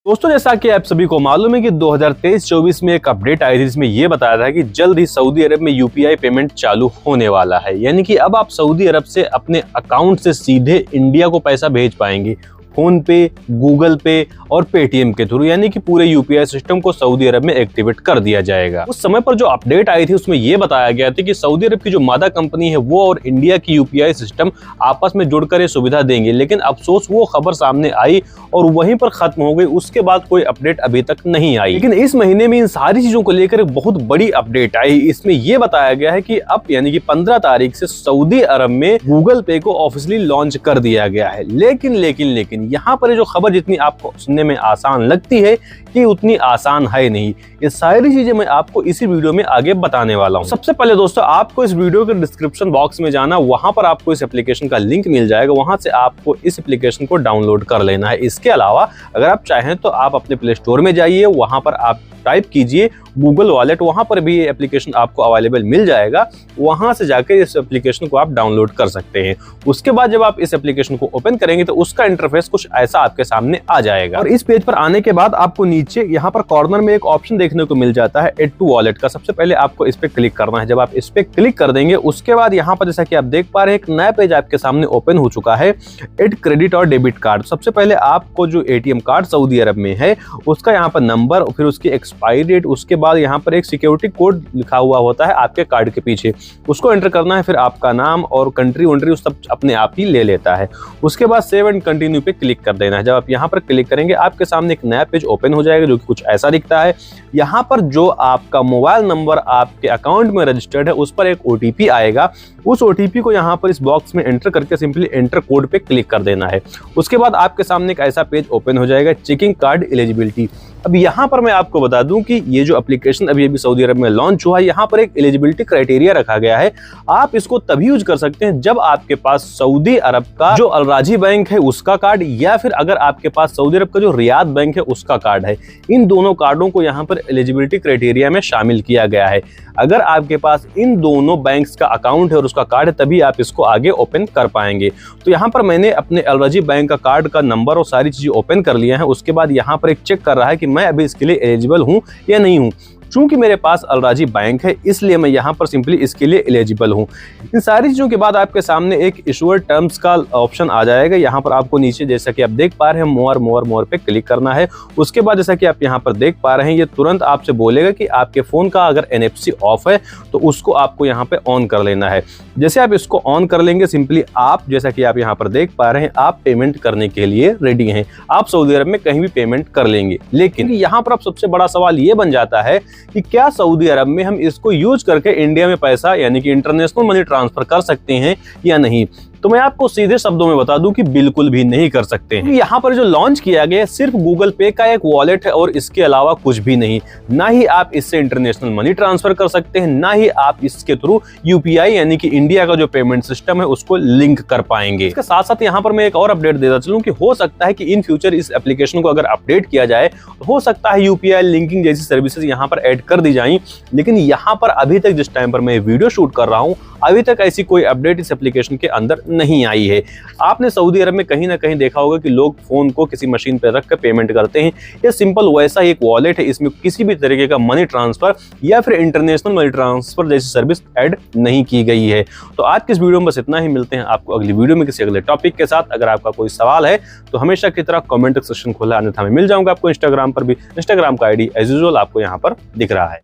दोस्तों, जैसा कि आप सभी को मालूम है कि 2023-24 में एक अपडेट आई थी जिसमें ये बताया था कि जल्द ही सऊदी अरब में यूपीआई पेमेंट चालू होने वाला है। यानी कि अब आप सऊदी अरब से अपने अकाउंट से सीधे इंडिया को पैसा भेज पाएंगे फोन पे, गूगल पे और पेटीएम के थ्रू। यानी कि पूरे यूपीआई सिस्टम को सऊदी अरब में एक्टिवेट कर दिया जाएगा। उस समय पर जो अपडेट आई थी उसमें यह बताया गया था कि सऊदी अरब की जो मादा कंपनी है वो और इंडिया की यूपीआई सिस्टम आपस में जुड़कर ये सुविधा देंगे, लेकिन अफसोस वो खबर सामने आई और वहीं पर खत्म हो गई। उसके बाद कोई अपडेट अभी तक नहीं आई। लेकिन इस महीने में इन सारी चीजों को लेकर एक बहुत बड़ी अपडेट आई। इसमें यह बताया गया है कि अब यानी कि 15 तारीख से सऊदी अरब में गूगल पे को ऑफिशियली लॉन्च कर दिया गया है। लेकिन यहाँ पर जो खबर जितनी आपको सुनने में आसान लगती है कि उतनी आसान है नहीं। ये सारी चीजें मैं आपको इसी वीडियो में आगे बताने वाला हूँ। सबसे पहले दोस्तों, आपको इस वीडियो के डिस्क्रिप्शन बॉक्स में जाना, वहां पर आपको इस एप्लीकेशन का लिंक मिल जाएगा। वहां से आपको इस एप्लीकेशन को डाउनलोड कर लेना है। इसके अलावा अगर आप चाहें तो आप अपने प्ले स्टोर में जाइए, वहां पर आप टाइप कीजिए गूगल वॉलेट, वहां पर भी ये एप्लीकेशन आपको अवेलेबल मिल जाएगा। वहां से जाकर इस एप्लीकेशन को आप डाउनलोड कर सकते हैं। उसके बाद जब आप इस एप्लीकेशन को ओपन करेंगे तो उसका इंटरफेस कुछ ऐसा आपके सामने आ जाएगा। और इस पेज पर आने के बाद आपको नीचे यहाँ पर कॉर्नर में एक ऑप्शन देखने को मिल जाता है ऐड टू वॉलेट का। सबसे पहले आपको इस पे क्लिक करना है। जब आप इस पे क्लिक कर देंगे उसके बाद यहाँ पर जैसा कि आप देख पा रहे हैं एक नया पेज आपके सामने ओपन हो चुका है, ऐड क्रेडिट और डेबिट कार्ड। सबसे पहले आपको जो एटीएम कार्ड सऊदी अरब में है उसका यहाँ पर नंबर, फिर उसकी एक्सपायरी डेट, उसके बाद यहाँ पर एक सिक्योरिटी कोड लिखा हुआ होता है आपके कार्ड के पीछे, उसको एंटर करना है। फिर आपका नाम और कंट्री वंट्री सब अपने आप ही ले लेता है। उसके बाद सेव एंड कंटिन्यू पे क्लिक कर देना है। जब आप यहाँ पर क्लिक करेंगे आपके सामने एक नया पेज ओपन हो जाएगा जो कि कुछ ऐसा दिखता है। यहाँ पर जो आपका मोबाइल नंबर आपके अकाउंट में रजिस्टर्ड है उस पर एक ओटीपी आएगा। उस ओटीपी को यहाँ पर इस बॉक्स में एंटर करके सिंपली एंटर कोड पे क्लिक कर देना है। उसके बाद आपके सामने एक ऐसा पेज ओपन हो जाएगा, चेकिंग कार्ड एलिजिबिलिटी। अब यहाँ पर मैं आपको बता दूं कि ये जो एप्लीकेशन अभी सऊदी अरब में लॉन्च हुआ है, यहाँ पर एक एलिजिबिलिटी क्राइटेरिया रखा गया है। आप इसको तभी यूज कर सकते हैं जब आपके पास सऊदी अरब का जो अल राजी बैंक है उसका कार्ड, या फिर अगर आपके पास सऊदी अरब का जो रियाद बैंक है उसका कार्ड है। इन दोनों कार्डों को यहाँ पर एलिजिबिलिटी क्राइटेरिया में शामिल किया गया है। अगर आपके पास इन दोनों बैंक्स का अकाउंट है और उसका कार्ड है तभी आप इसको आगे ओपन कर पाएंगे। तो यहाँ पर मैंने अपने अल राजी बैंक का कार्ड का नंबर और सारी चीजें ओपन कर लिया है। उसके बाद यहाँ पर एक चेक कर रहा है कि मैं अभी इसके लिए एलिजिबल हूं या नहीं हूं। चूंकि मेरे पास अल राजी बैंक है इसलिए मैं यहाँ पर सिंपली इसके लिए एलिजिबल हूँ। इन सारी चीजों के बाद आपके सामने एक इशूअर टर्म्स का ऑप्शन आ जाएगा। यहाँ पर आपको नीचे जैसा कि आप देख पा रहे हैं मोर पे क्लिक करना है। उसके बाद जैसा कि आप यहाँ पर देख पा रहे हैं ये तुरंत आपसे बोलेगा कि आपके फोन का अगर NFC ऑफ है तो उसको आपको यहाँ पे ऑन कर लेना है। जैसे आप इसको ऑन कर लेंगे सिंपली आप जैसा कि आप यहाँ पर देख पा रहे हैं आप पेमेंट करने के लिए रेडी हैं। आप सऊदी अरब में कहीं भी पेमेंट कर लेंगे। लेकिन यहाँ पर अब सबसे बड़ा सवाल ये बन जाता है कि क्या सऊदी अरब में हम इसको यूज करके इंडिया में पैसा यानी कि इंटरनेशनल मनी ट्रांसफर कर सकते हैं या नहीं। तो मैं आपको सीधे शब्दों में बता दूं कि बिल्कुल भी नहीं कर सकते हैं। यहाँ पर जो लॉन्च किया गया है सिर्फ गूगल पे का एक वॉलेट है और इसके अलावा कुछ भी नहीं। ना ही आप इससे इंटरनेशनल मनी ट्रांसफर कर सकते हैं, ना ही आप इसके थ्रू यूपीआई यानी कि इंडिया का जो पेमेंट सिस्टम है उसको लिंक कर पाएंगे। इसके साथ साथ यहाँ पर मैं एक और अपडेट देता चलूं कि हो सकता है कि इन फ्यूचर इस एप्लीकेशन को अगर अपडेट किया जाए हो सकता है यूपीआई लिंकिंग जैसी सर्विसेज यहाँ पर ऐड कर दी जाए। लेकिन यहाँ पर अभी तक जिस टाइम पर मैं वीडियो शूट कर रहा हूँ अभी तक ऐसी कोई अपडेट इस एप्लीकेशन के अंदर नहीं आई है। आपने सऊदी अरब में कहीं ना कहीं देखा होगा कि लोग फोन को किसी मशीन पर रख कर पेमेंट करते हैं। ये सिंपल वैसा ही एक वॉलेट है, इसमें किसी भी तरीके का मनी ट्रांसफर या फिर इंटरनेशनल मनी ट्रांसफर जैसी सर्विस ऐड नहीं की गई है। तो आज की इस वीडियो में बस इतना ही। मिलते हैं आपको अगली वीडियो में किसी अगले टॉपिक के साथ। अगर आपका कोई सवाल है तो हमेशा की तरह कमेंट सेक्शन खोला, अन्यथा मैं मिल जाऊंगा आपको इंस्टाग्राम पर भी। इंस्टाग्राम का ID एज यूजुअल आपको यहाँ पर दिख रहा है।